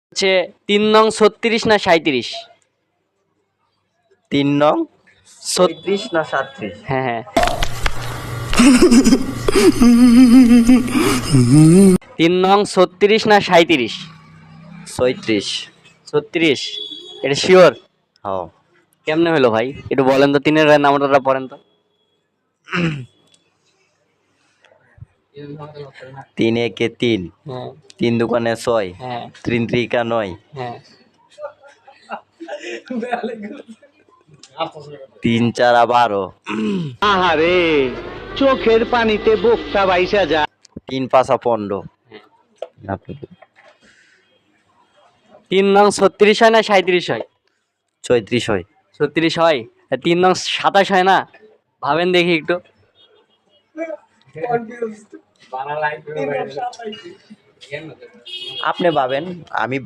হচ্ছে 3 নং 36 না 37? 3 নং 36 না 37? হ্যাঁ হ্যাঁ 3 নং 36 না 37? 36। 36? এটা শিওর? হ্যাঁ। কেমনে হলো ভাই, একটু বলেন তো, তিনের নাম্বারটা পড়েন তো। 3 একে 3, হ্যাঁ 3 দুগুণে 6, হ্যাঁ 3 ত্রিকা 9, হ্যাঁ 3 চারা 12, আহারে চোখের পানিতে বোকটা বাইসা যায়। 3 পাঁচা 15। 3 নং 36 হয় না 37 হয়? 34 হয়। 36 হয়। আর 3 নং 27 হয় না? ভাবেন দেখি একটু। আপনি ভাবেন, আমি